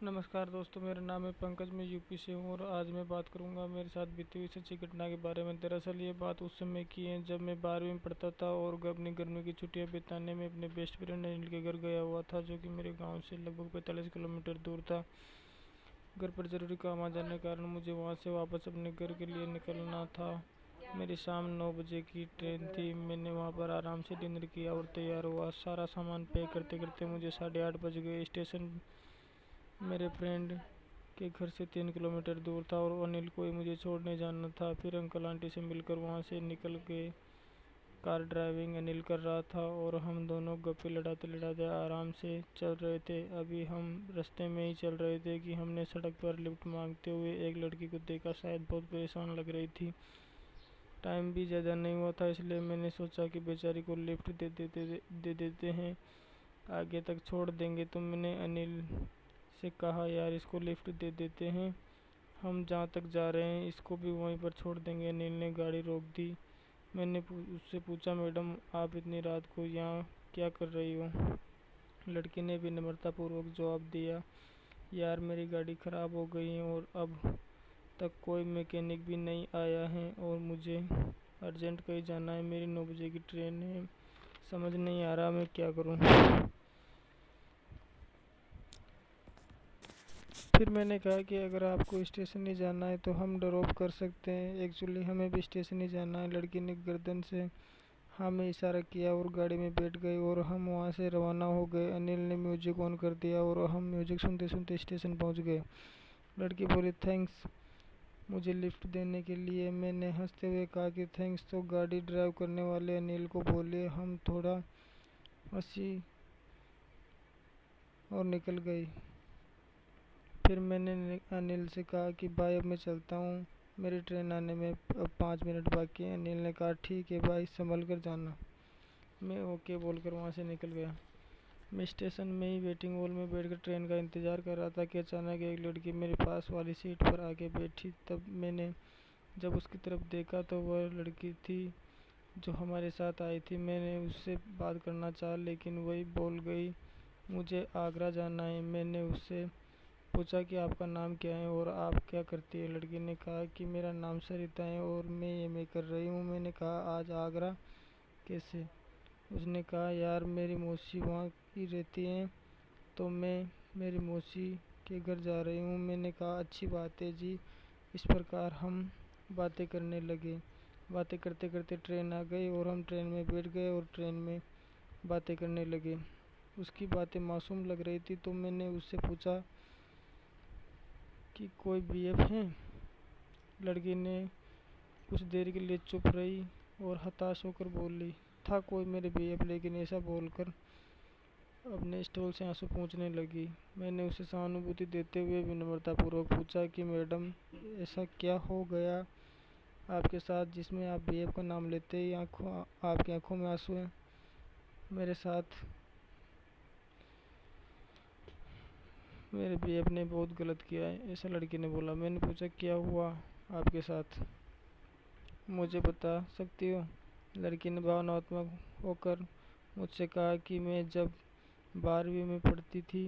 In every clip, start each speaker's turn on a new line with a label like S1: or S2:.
S1: नमस्कार दोस्तों, मेरा नाम है पंकज। मैं यूपी से हूँ और आज मैं बात करूँगा मेरे साथ बीती हुई सच्ची घटना के बारे में। दरअसल ये बात उस समय की है जब मैं 12वीं में पढ़ता था और अपनी गर्मी की छुट्टियाँ बिताने में अपने बेस्ट फ्रेंड अनिल के घर गया हुआ था, जो कि मेरे गांव से लगभग 45 किलोमीटर दूर था। घर पर ज़रूरी काम आ जाने के कारण मुझे वहाँ से वापस अपने घर के लिए निकलना था। मेरी शाम 9 बजे की ट्रेन थी। मैंने वहाँ पर आराम से डिनर किया और तैयार हुआ। सारा सामान पैक करते करते मुझे 8:30 बज गए। स्टेशन मेरे फ्रेंड के घर से 3 किलोमीटर दूर था और अनिल को ही मुझे छोड़ने जाना था। फिर अंकल आंटी से मिलकर वहाँ से निकल गए। कार ड्राइविंग अनिल कर रहा था और हम दोनों गप्पे लड़ाते लड़ाते आराम से चल रहे थे। अभी हम रास्ते में ही चल रहे थे कि हमने सड़क पर लिफ्ट मांगते हुए एक लड़की को देखा। शायद बहुत परेशान लग रही थी। टाइम भी ज़्यादा नहीं हुआ था, इसलिए मैंने सोचा कि बेचारी को लिफ्ट दे देते हैं, आगे तक छोड़ देंगे। तो मैंने अनिल से कहा, यार इसको लिफ्ट दे देते हैं, हम जहाँ तक जा रहे हैं इसको भी वहीं पर छोड़ देंगे। अनिल ने गाड़ी रोक दी। मैंने उससे पूछा, मैडम आप इतनी रात को यहाँ क्या कर रही हो? लड़की ने भी नम्रतापूर्वक जवाब दिया, यार मेरी गाड़ी ख़राब हो गई है और अब तक कोई मैकेनिक भी नहीं आया है और मुझे अर्जेंट कहीं जाना है। मेरी 9 बजे की ट्रेन है। समझ नहीं आ रहा मैं क्या करूँ। फिर मैंने कहा कि अगर आपको स्टेशन ही जाना है तो हम ड्रॉप कर सकते हैं, एक्चुअली हमें भी स्टेशन ही जाना है। लड़की ने गर्दन से हाँ में इशारा किया और गाड़ी में बैठ गई और हम वहाँ से रवाना हो गए। अनिल ने म्यूजिक ऑन कर दिया और हम म्यूजिक सुनते सुनते स्टेशन पहुँच गए। लड़की बोली, थैंक्स मुझे लिफ्ट देने के लिए। मैंने हंसते हुए कहा कि थैंक्स तो गाड़ी ड्राइव करने वाले अनिल को बोले। हम थोड़ा हंसी और निकल गई। फिर मैंने अनिल से कहा कि भाई अब मैं चलता हूँ, मेरी ट्रेन आने में अब 5 मिनट बाकी हैं। अनिल ने कहा ठीक है भाई, संभल कर जाना। मैं ओके बोलकर वहाँ से निकल गया। मैं स्टेशन में ही वेटिंग हॉल में बैठकर ट्रेन का इंतज़ार कर रहा था कि अचानक एक लड़की मेरे पास वाली सीट पर आके बैठी। तब मैंने जब उसकी तरफ देखा तो वह लड़की थी जो हमारे साथ आई थी। मैंने उससे बात करना चाहा लेकिन वही बोल गई, मुझे आगरा जाना है। मैंने उससे पूछा कि आपका नाम क्या है और आप क्या करती है? लड़की ने कहा कि मेरा नाम सरिता है और मैं एमए कर रही हूँ। मैंने कहा, आज आगरा कैसे? उसने कहा, यार मेरी मौसी वहाँ की रहती हैं तो मैं मेरी मौसी के घर जा रही हूँ। मैंने कहा, अच्छी बात है जी। इस प्रकार हम बातें करने लगे। बातें करते करते ट्रेन आ गई और हम ट्रेन में बैठ गए और ट्रेन में बातें करने लगे। उसकी बातें मासूम लग रही थी तो मैंने उससे पूछा कि कोई बीएफ हैं? लड़की ने कुछ देर के लिए चुप रही और हताश होकर बोली, था कोई मेरे बीएफ, लेकिन ऐसा बोलकर अपने स्टॉल से आंसू पोंछने लगी। मैंने उसे सहानुभूति देते हुए विनम्रतापूर्वक पूछा कि मैडम ऐसा क्या हो गया आपके साथ जिसमें आप बीएफ का नाम लेते ही आपकी आंखों में आंसू हैं? मेरे साथ मेरे बीएफ ने बहुत गलत किया है, ऐसा लड़की ने बोला। मैंने पूछा, क्या हुआ आपके साथ, मुझे बता सकती हो? लड़की ने भावनात्मक होकर मुझसे कहा कि मैं जब 12वीं में पढ़ती थी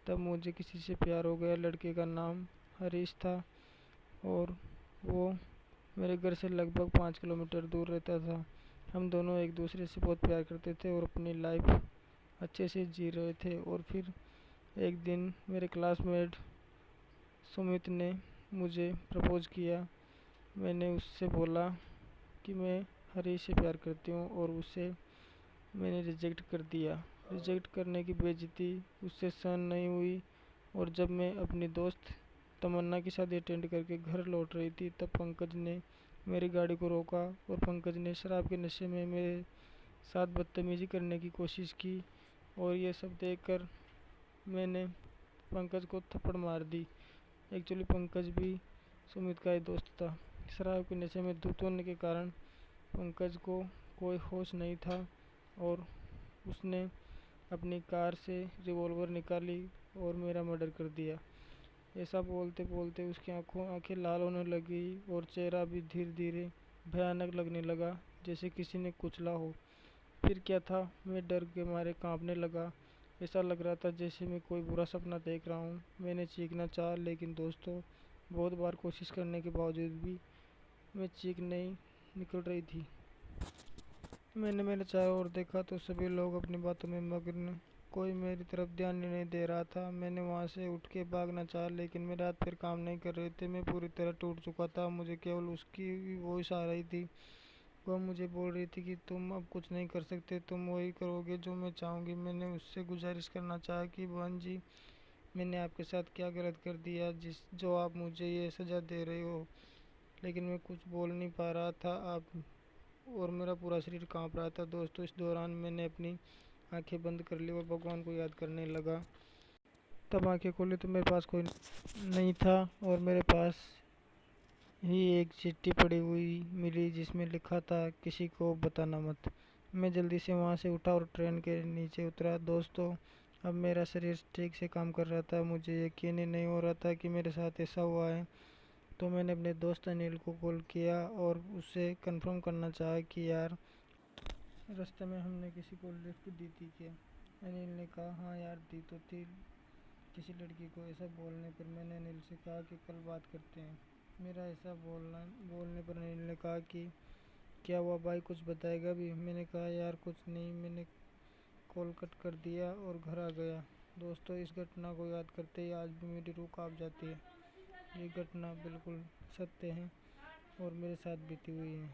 S1: तब मुझे किसी से प्यार हो गया। लड़के का नाम हरीश था और वो मेरे घर से लगभग 5 किलोमीटर दूर रहता था। हम दोनों एक दूसरे से बहुत प्यार करते थे और अपनी लाइफ अच्छे से जी रहे थे। और फिर एक दिन मेरे क्लासमेट सुमित ने मुझे प्रपोज किया। मैंने उससे बोला कि मैं हरीश से प्यार करती हूँ और उसे मैंने रिजेक्ट कर दिया। रिजेक्ट करने की बेइज्जती उससे सहन नहीं हुई और जब मैं अपनी दोस्त तमन्ना की शादी अटेंड करके घर लौट रही थी तब पंकज ने मेरी गाड़ी को रोका और पंकज ने शराब के नशे में मेरे साथ बदतमीज़ी करने की कोशिश की और ये सब देखकर मैंने पंकज को थप्पड़ मार दी। एक्चुअली पंकज भी सुमित का ही दोस्त था। शराब के नशे में धुत होने के कारण पंकज को कोई होश नहीं था और उसने अपनी कार से रिवॉल्वर निकाली और मेरा मर्डर कर दिया। ऐसा बोलते बोलते उसकी आंखें लाल होने लगी और चेहरा भी धीरे धीरे भयानक लगने लगा, जैसे किसी ने कुचला हो। फिर क्या था, मैं डर के मारे कांपने लगा ऐसा लग रहा था जैसे मैं कोई बुरा सपना देख रहा हूँ। मैंने चीखना चाहा, लेकिन दोस्तों बहुत बार कोशिश करने के बावजूद भी मैं चीख नहीं निकल रही थी। मैंने मेरे चारों ओर देखा तो सभी लोग अपनी बातों में मग्न, कोई मेरी तरफ ध्यान ही नहीं दे रहा था। मैंने वहां से उठ के भागना चाहा, लेकिन मेरे हाथ पैर काम नहीं कर रहे थे। मैं पूरी तरह टूट चुका था। मुझे केवल उसकी वॉइस आ रही थी। वह मुझे बोल रही थी कि तुम अब कुछ नहीं कर सकते, तुम वही करोगे जो मैं चाहूँगी। मैंने उससे गुजारिश करना चाहा कि बहन जी, मैंने आपके साथ क्या गलत कर दिया जिस जो आप मुझे ये सज़ा दे रहे हो। लेकिन मैं कुछ बोल नहीं पा रहा था आप और मेरा पूरा शरीर कांप रहा था। दोस्तों इस दौरान मैंने अपनी आंखें बंद कर ली और भगवान को याद करने लगा। तब आंखें खोली तो मेरे पास कोई नहीं था और मेरे पास ही एक चिट्ठी पड़ी हुई मिली जिसमें लिखा था, किसी को बताना मत। मैं जल्दी से वहां से उठा और ट्रेन के नीचे उतरा। दोस्तों अब मेरा शरीर ठीक से काम कर रहा था। मुझे यकीन ही नहीं हो रहा था कि मेरे साथ ऐसा हुआ है। तो मैंने अपने दोस्त अनिल को कॉल किया और उससे कंफर्म करना चाहा कि यार, रास्ते में हमने किसी को लिफ्ट दी थी क्या। अनिल ने कहा हाँ यार, दी तो थी किसी लड़की को। ऐसा बोलने पर मैंने अनिल से कहा कि कल बात करते हैं। मेरा ऐसा बोलने पर अनिल ने कहा कि क्या हुआ भाई, कुछ बताएगा भी। मैंने कहा यार कुछ नहीं, मैंने कॉल कट कर दिया और घर आ गया। दोस्तों इस घटना को याद करते ही आज भी मेरी रूह कांप जाती है। ये घटना बिल्कुल सत्य है और मेरे साथ बीती हुई है।